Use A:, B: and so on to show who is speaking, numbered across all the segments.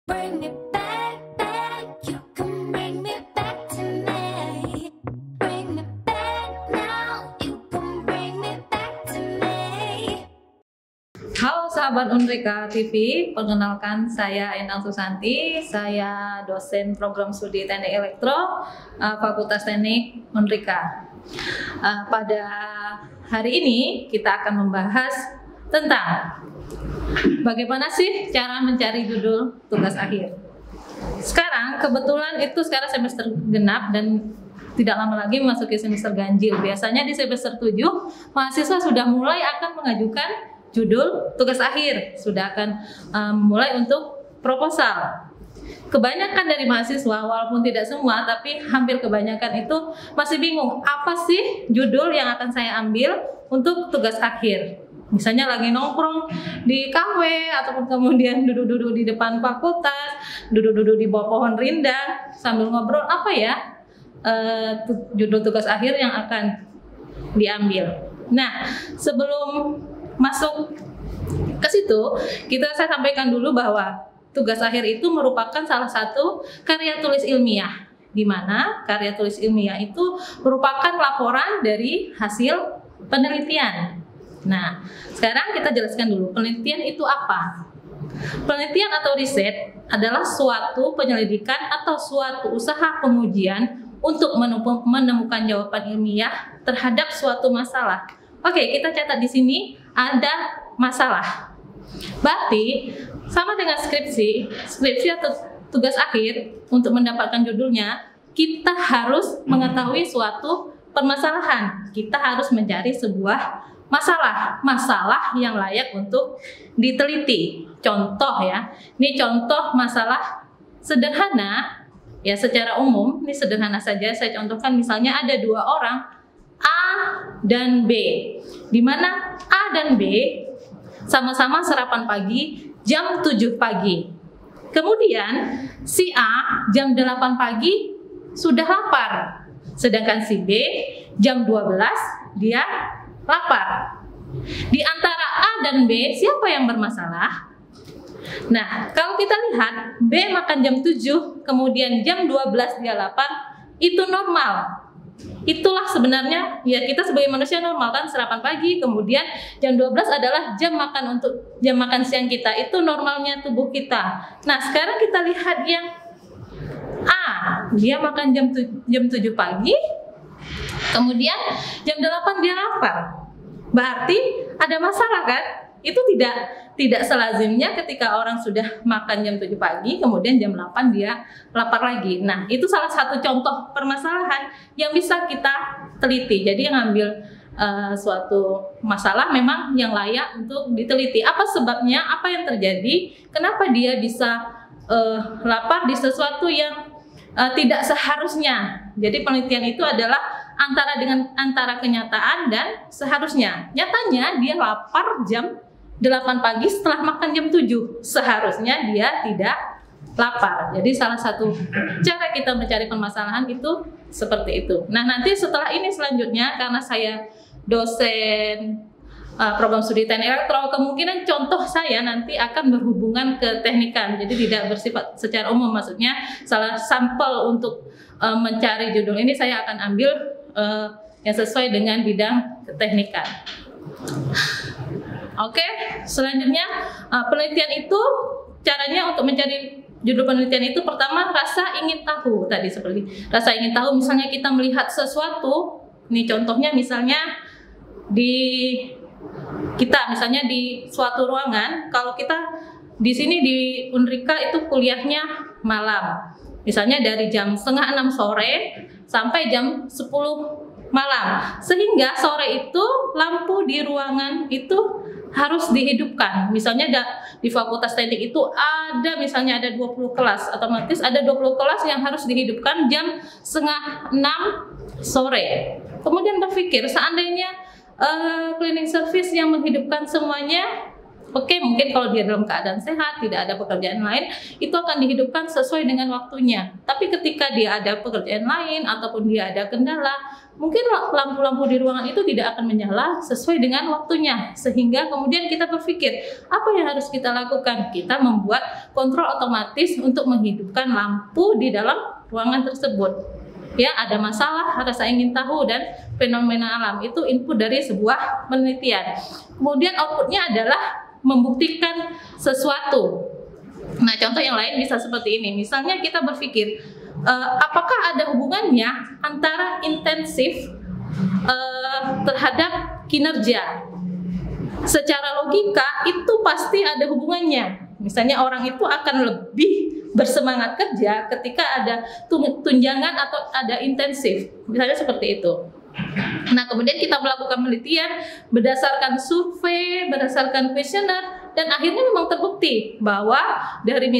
A: Bring me back, back, you can bring me back to me. Bring me back now, you can bring me back to me.
B: Halo sahabat Unrika TV, perkenalkan saya Endang Susanti, saya dosen program studi Teknik Elektro, Fakultas Teknik Unrika. Pada hari ini kita akan membahas tentang bagaimana sih cara mencari judul tugas akhir. Sekarang kebetulan itu sekarang semester genap dan tidak lama lagi memasuki semester ganjil. Biasanya di semester 7 mahasiswa sudah mulai akan mengajukan judul tugas akhir, sudah akan mulai untuk proposal. Kebanyakan dari mahasiswa, walaupun tidak semua, tapi hampir kebanyakan itu masih bingung apa sih judul yang akan saya ambil untuk tugas akhir. Misalnya lagi nongkrong di kafe ataupun kemudian duduk-duduk di depan fakultas, duduk-duduk di bawah pohon rindang sambil ngobrol, apa ya judul tugas akhir yang akan diambil. Nah, sebelum masuk ke situ, saya sampaikan dulu bahwa tugas akhir itu merupakan salah satu karya tulis ilmiah, di mana karya tulis ilmiah itu merupakan laporan dari hasil penelitian. Nah, sekarang kita jelaskan dulu penelitian itu apa. Penelitian atau riset adalah suatu penyelidikan atau suatu usaha pengujian untuk menemukan jawaban ilmiah terhadap suatu masalah. Oke, kita catat di sini ada masalah. Berarti sama dengan skripsi atau tugas akhir, untuk mendapatkan judulnya kita harus mengetahui suatu permasalahan. Kita harus mencari sebuah masalah yang layak untuk diteliti. Contoh ya, ini contoh masalah sederhana ya, secara umum ini sederhana saja. Saya contohkan, misalnya ada dua orang A dan B, di mana A dan B sama-sama sarapan pagi jam 7 pagi. Kemudian si A jam 8 pagi sudah lapar, sedangkan si B jam 12 dia lapar. Di antara A dan B, siapa yang bermasalah? Nah, kalau kita lihat B makan jam 7, kemudian jam 12 dia lapar, itu normal. Itulah sebenarnya ya, kita sebagai manusia normal kan, sarapan pagi, kemudian jam 12 adalah jam makan siang kita, itu normalnya tubuh kita. Nah, sekarang kita lihat yang A, dia makan jam 7 pagi, kemudian jam 8 dia lapar. Berarti ada masalah kan? Itu tidak selazimnya ketika orang sudah makan jam 7 pagi, kemudian jam 8 dia lapar lagi. Nah, itu salah satu contoh permasalahan yang bisa kita teliti. Jadi yang ambil suatu masalah memang yang layak untuk diteliti. Apa sebabnya? Apa yang terjadi? Kenapa dia bisa lapar di sesuatu yang tidak seharusnya? Jadi penelitian itu adalah antara kenyataan dan seharusnya. Nyatanya dia lapar jam 8 pagi setelah makan jam 7. Seharusnya dia tidak lapar. Jadi salah satu cara kita mencari permasalahan itu seperti itu. Nah, nanti setelah ini selanjutnya, karena saya dosen program studi teknik elektro, kemungkinan contoh saya nanti akan berhubungan ke teknikan. Jadi tidak bersifat secara umum, maksudnya salah sampel untuk mencari judul ini saya akan ambil yang sesuai dengan bidang keteknikan. Oke, selanjutnya penelitian itu caranya untuk mencari judul penelitian itu, pertama rasa ingin tahu. Tadi seperti rasa ingin tahu, misalnya kita melihat sesuatu, ini contohnya misalnya misalnya di suatu ruangan, kalau kita di sini di Unrika itu kuliahnya malam, misalnya dari jam 5:30 sore sampai jam 10 malam, sehingga sore itu lampu di ruangan itu harus dihidupkan. Misalnya di Fakultas Teknik itu misalnya ada 20 kelas, otomatis ada 20 kelas yang harus dihidupkan jam 5:30 sore. Kemudian berpikir, seandainya cleaning service yang menghidupkan semuanya Oke, mungkin kalau dia dalam keadaan sehat, tidak ada pekerjaan lain, itu akan dihidupkan sesuai dengan waktunya. Tapi ketika dia ada pekerjaan lain ataupun dia ada kendala, mungkin lampu-lampu di ruangan itu tidak akan menyala sesuai dengan waktunya. Sehingga kemudian kita berpikir, apa yang harus kita lakukan? Kita membuat kontrol otomatis untuk menghidupkan lampu di dalam ruangan tersebut. Ya, ada masalah, rasa ingin tahu, dan fenomena alam itu input dari sebuah penelitian. Kemudian outputnya adalah membuktikan sesuatu. Nah, contoh yang lain bisa seperti ini. Misalnya kita berpikir, apakah ada hubungannya antara intensif terhadap kinerja? Secara logika itu pasti ada hubungannya. Misalnya orang itu akan lebih bersemangat kerja ketika ada tunjangan atau ada intensif. Misalnya seperti itu. Nah, kemudian kita melakukan penelitian berdasarkan survei, berdasarkan kuesioner, dan akhirnya memang terbukti bahwa dari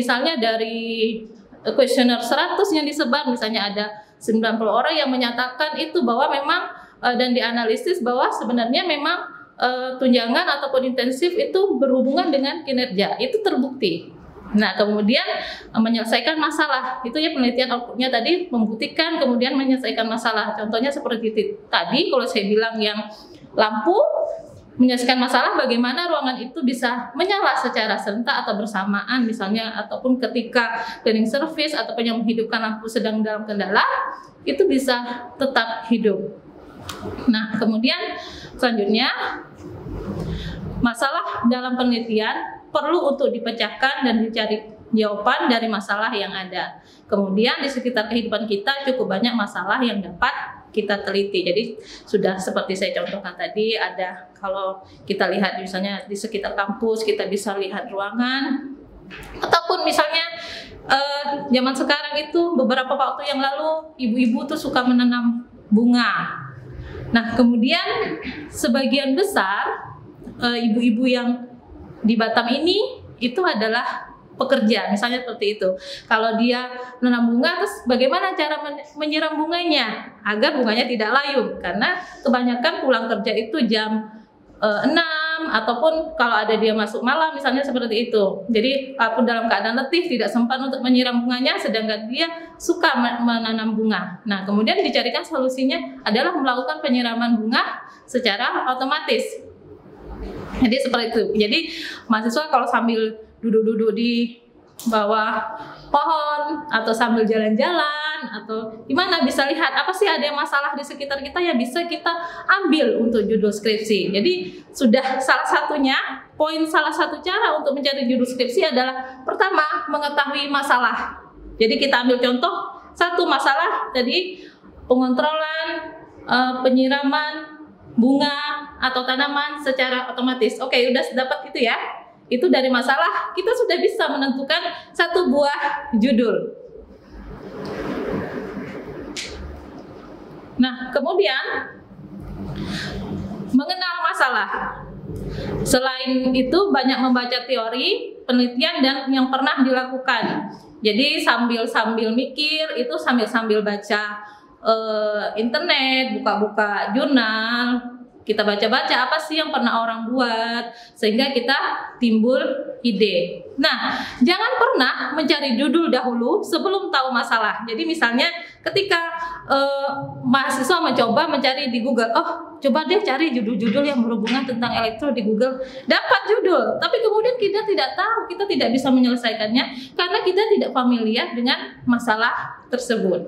B: kuesioner 100 yang disebar, misalnya ada 90 orang yang menyatakan itu bahwa memang dan dianalisis bahwa sebenarnya memang tunjangan ataupun intensif itu berhubungan dengan kinerja. Itu terbukti. Nah, kemudian menyelesaikan masalah, itu ya penelitian outputnya tadi membuktikan kemudian menyelesaikan masalah. Contohnya seperti tadi, kalau saya bilang yang lampu menyelesaikan masalah, bagaimana ruangan itu bisa menyala secara serentak atau bersamaan misalnya, ataupun ketika cleaning service ataupun yang menghidupkan lampu sedang dalam kendala, itu bisa tetap hidup. Nah, kemudian selanjutnya, masalah dalam penelitian perlu untuk dipecahkan dan dicari jawaban dari masalah yang ada. Kemudian di sekitar kehidupan kita cukup banyak masalah yang dapat kita teliti. Jadi sudah seperti saya contohkan tadi, ada kalau kita lihat misalnya di sekitar kampus, kita bisa lihat ruangan, ataupun misalnya zaman sekarang itu beberapa waktu yang lalu ibu-ibu tuh suka menanam bunga. Nah, kemudian sebagian besar ibu-ibu yang di Batam ini itu adalah pekerja, misalnya seperti itu. Kalau dia menanam bunga, terus bagaimana cara menyiram bunganya agar bunganya tidak layu? Karena kebanyakan pulang kerja itu jam 6, ataupun kalau ada dia masuk malam misalnya seperti itu. Jadi walaupun dalam keadaan letih tidak sempat untuk menyiram bunganya, sedangkan dia suka menanam bunga. Nah, kemudian dicarikan solusinya adalah melakukan penyiraman bunga secara otomatis. Jadi seperti itu. Jadi mahasiswa kalau sambil duduk-duduk di bawah pohon atau sambil jalan-jalan atau gimana, bisa lihat apa sih ada masalah di sekitar kita yang bisa kita ambil untuk judul skripsi. Jadi sudah salah satu cara untuk mencari judul skripsi adalah pertama mengetahui masalah. Jadi kita ambil contoh satu masalah tadi, pengontrolan penyiraman bunga atau tanaman secara otomatis. Oke, udah dapat itu ya. Itu dari masalah kita sudah bisa menentukan satu buah judul. Nah, kemudian mengenal masalah. Selain itu banyak membaca teori, penelitian, dan yang pernah dilakukan. Jadi sambil mikir itu sambil baca internet, buka-buka jurnal, kita baca-baca apa sih yang pernah orang buat, sehingga kita timbul ide. Nah, jangan pernah mencari judul dahulu sebelum tahu masalah. Jadi misalnya ketika mahasiswa mencoba mencari di Google, oh coba deh cari judul-judul yang berhubungan tentang elektro di Google, dapat judul, tapi kemudian kita tidak tahu, kita tidak bisa menyelesaikannya karena kita tidak familiar dengan masalah tersebut.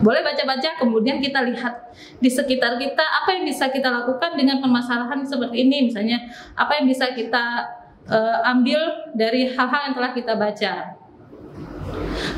B: Boleh baca-baca, kemudian kita lihat di sekitar kita apa yang bisa kita lakukan dengan permasalahan seperti ini. Misalnya apa yang bisa kita ambil dari hal-hal yang telah kita baca.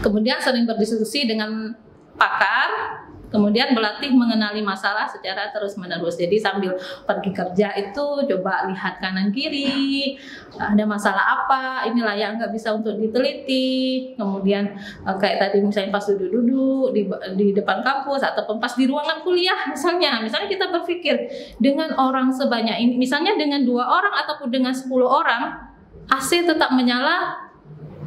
B: Kemudian sering berdiskusi dengan pakar, kemudian berlatih mengenali masalah secara terus-menerus. Jadi sambil pergi kerja itu coba lihat kanan kiri, ada masalah apa, ini layak nggak bisa untuk diteliti. Kemudian kayak tadi misalnya pas duduk-duduk di depan kampus ataupun pas di ruangan kuliah misalnya kita berpikir dengan orang sebanyak ini, misalnya dengan 2 orang ataupun dengan 10 orang, AC tetap menyala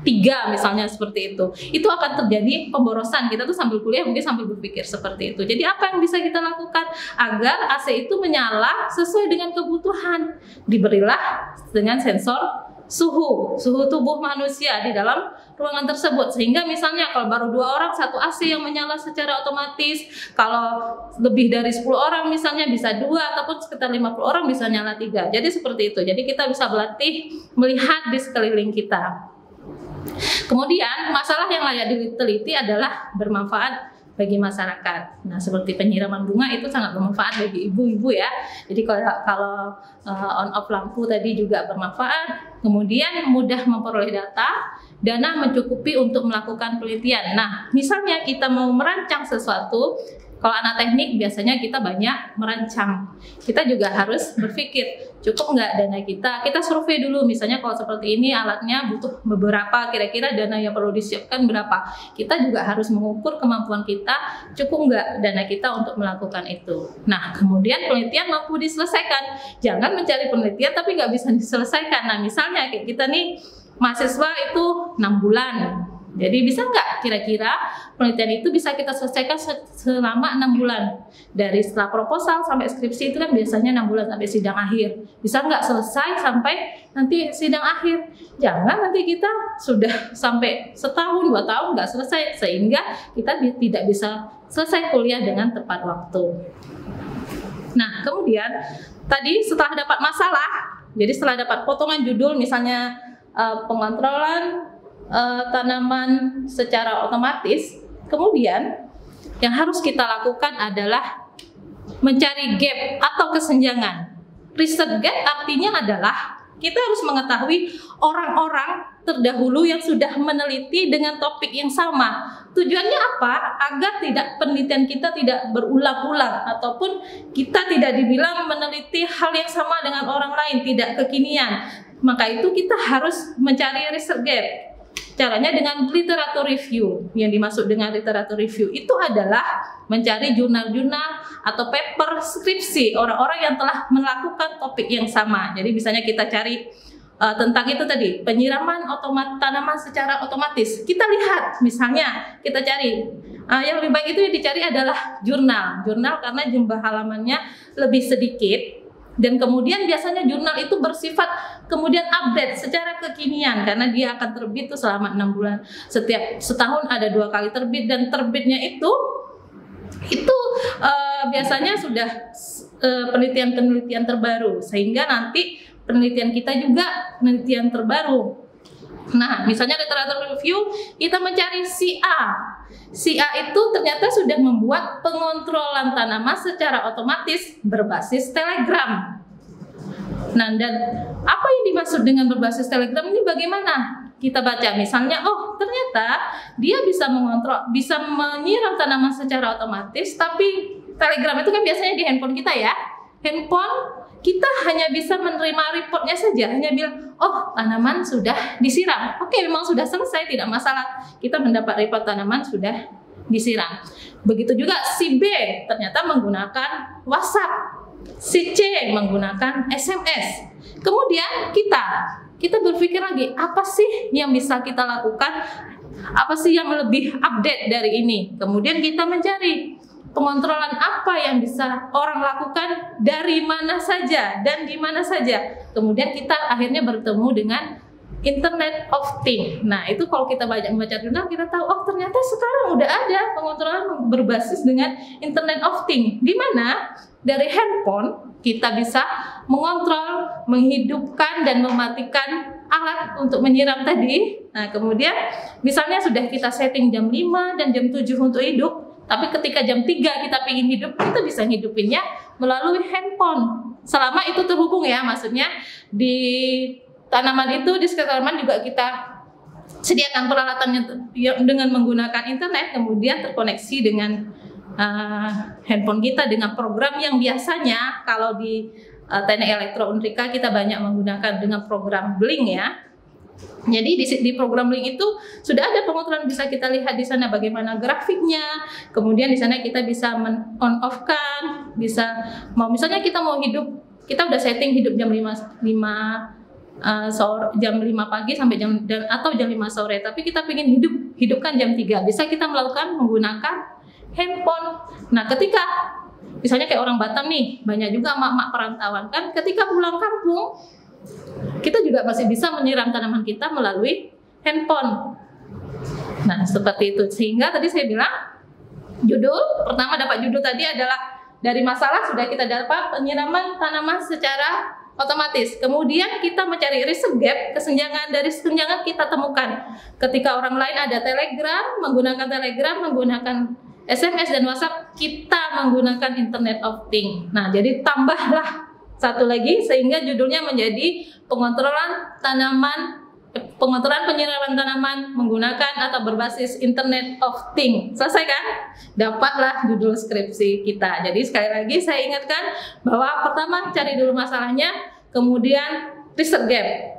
B: 3 misalnya seperti itu akan terjadi pemborosan. Kita tuh sambil kuliah mungkin sambil berpikir seperti itu. Jadi apa yang bisa kita lakukan agar AC itu menyala sesuai dengan kebutuhan? Diberilah dengan sensor suhu tubuh manusia di dalam ruangan tersebut, sehingga misalnya kalau baru 2 orang, 1 AC yang menyala secara otomatis, kalau lebih dari 10 orang misalnya bisa 2, ataupun sekitar 50 orang bisa nyala 3. Jadi seperti itu. Jadi kita bisa berlatih melihat di sekeliling kita. Kemudian masalah yang layak diteliti adalah bermanfaat bagi masyarakat. Nah, seperti penyiraman bunga itu sangat bermanfaat bagi ibu-ibu ya. Jadi kalau on off lampu tadi juga bermanfaat. Kemudian mudah memperoleh dana mencukupi untuk melakukan penelitian. Nah, misalnya kita mau merancang sesuatu, kalau anak teknik biasanya kita banyak merancang. Kita juga harus berpikir, cukup nggak dana kita? Kita survei dulu, misalnya kalau seperti ini alatnya butuh beberapa, kira-kira dana yang perlu disiapkan berapa. Kita juga harus mengukur kemampuan kita, cukup nggak dana kita untuk melakukan itu. Nah, kemudian penelitian mampu diselesaikan. Jangan mencari penelitian tapi nggak bisa diselesaikan. Nah, misalnya kayak kita nih, mahasiswa itu 6 bulan. Jadi bisa nggak kira-kira penelitian itu bisa kita selesaikan selama 6 bulan? Dari setelah proposal sampai skripsi itu kan biasanya 6 bulan sampai sidang akhir. Bisa nggak selesai sampai nanti sidang akhir? Jangan nanti kita sudah sampai setahun, 2 tahun nggak selesai, sehingga kita tidak bisa selesai kuliah dengan tepat waktu. Nah, kemudian tadi setelah dapat masalah, jadi setelah dapat potongan judul misalnya pengontrolan tanaman secara otomatis, kemudian yang harus kita lakukan adalah mencari gap atau kesenjangan. Riset gap artinya adalah kita harus mengetahui orang-orang terdahulu yang sudah meneliti dengan topik yang sama. Tujuannya apa? Agar penelitian kita tidak berulang-ulang, ataupun kita tidak dibilang meneliti hal yang sama dengan orang lain, tidak kekinian. Maka itu kita harus mencari riset gap. Caranya dengan literatur review. Yang dimaksud dengan literatur review itu adalah mencari jurnal-jurnal atau paper skripsi orang-orang yang telah melakukan topik yang sama. Jadi misalnya kita cari tentang itu tadi, penyiraman tanaman secara otomatis. Kita lihat, misalnya kita cari yang lebih baik itu yang dicari adalah jurnal karena jumlah halamannya lebih sedikit. Dan kemudian biasanya jurnal itu bersifat kemudian update secara kekinian, karena dia akan terbit itu selama 6 bulan. Setiap setahun ada 2 kali terbit, dan terbitnya itu biasanya sudah penelitian-penelitian terbaru, sehingga nanti penelitian kita juga penelitian terbaru. Nah, misalnya literatur review, kita mencari si A itu ternyata sudah membuat pengontrolan tanaman secara otomatis berbasis Telegram. Nah, dan apa yang dimaksud dengan berbasis Telegram ini bagaimana? Kita baca misalnya, oh ternyata dia bisa mengontrol, bisa menyiram tanaman secara otomatis, tapi Telegram itu kan biasanya di handphone kita ya. Handphone kita hanya bisa menerima reportnya saja, hanya bilang, oh tanaman sudah disiram. Oke, memang sudah selesai, tidak masalah. Kita mendapat report tanaman sudah disiram. Begitu juga si B ternyata menggunakan WhatsApp, si C menggunakan SMS. Kemudian kita berpikir lagi, apa sih yang bisa kita lakukan? Apa sih yang lebih update dari ini? Kemudian kita mencari pengontrolan apa yang bisa orang lakukan dari mana saja dan di mana saja. Kemudian kita akhirnya bertemu dengan Internet of Things. Nah, itu kalau kita membaca jurnal, kita tahu, oh ternyata sekarang udah ada pengontrolan berbasis dengan Internet of Things. Di mana dari handphone kita bisa mengontrol, menghidupkan dan mematikan alat untuk menyiram tadi. Nah, kemudian misalnya sudah kita setting jam 5 dan jam 7 untuk hidup, tapi ketika jam 3 kita pengen hidup, kita bisa hidupinnya melalui handphone. Selama itu terhubung ya, maksudnya di tanaman itu, di sekitar tanaman juga kita sediakan peralatannya dengan menggunakan internet, kemudian terkoneksi dengan handphone kita dengan program yang biasanya kalau di Teknik Elektro Unrika kita banyak menggunakan dengan program Blink ya. Jadi di program Blink itu sudah ada pengontrolan, bisa kita lihat di sana bagaimana grafiknya. Kemudian di sana kita bisa on off kan, bisa misalnya kita mau hidup, kita udah setting hidup jam 5 sore, jam 5 pagi sampai atau jam 5 sore, tapi kita pengen hidupkan jam 3. Bisa kita melakukan menggunakan handphone. Nah, ketika misalnya kayak orang Batam nih, banyak juga emak-emak perantauan kan, ketika pulang kampung kita juga masih bisa menyiram tanaman kita melalui handphone. Nah, seperti itu. Sehingga tadi saya bilang, judul pertama dapat judul tadi adalah dari masalah sudah kita dapat penyiraman tanaman secara otomatis. Kemudian kita mencari research gap, kesenjangan dari kesenjangan kita temukan. Ketika orang lain ada Telegram, menggunakan SMS dan WhatsApp, kita menggunakan Internet of Things. Nah, jadi tambahlah satu lagi sehingga judulnya menjadi pengontrolan penyiraman tanaman menggunakan atau berbasis Internet of Things. Selesai kan? Dapatlah judul skripsi kita. Jadi sekali lagi saya ingatkan bahwa pertama cari dulu masalahnya, kemudian research gap.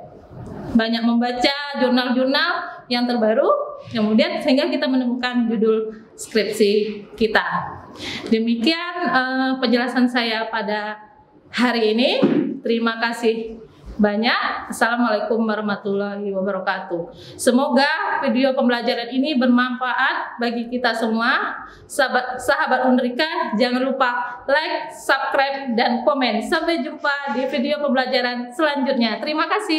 B: Banyak membaca jurnal-jurnal yang terbaru, kemudian sehingga kita menemukan judul skripsi kita. Demikian penjelasan saya pada hari ini. Terima kasih banyak. Assalamualaikum warahmatullahi wabarakatuh. Semoga video pembelajaran ini bermanfaat bagi kita semua. Sahabat Unrika, jangan lupa like, subscribe, dan komen. Sampai jumpa di video pembelajaran selanjutnya. Terima kasih.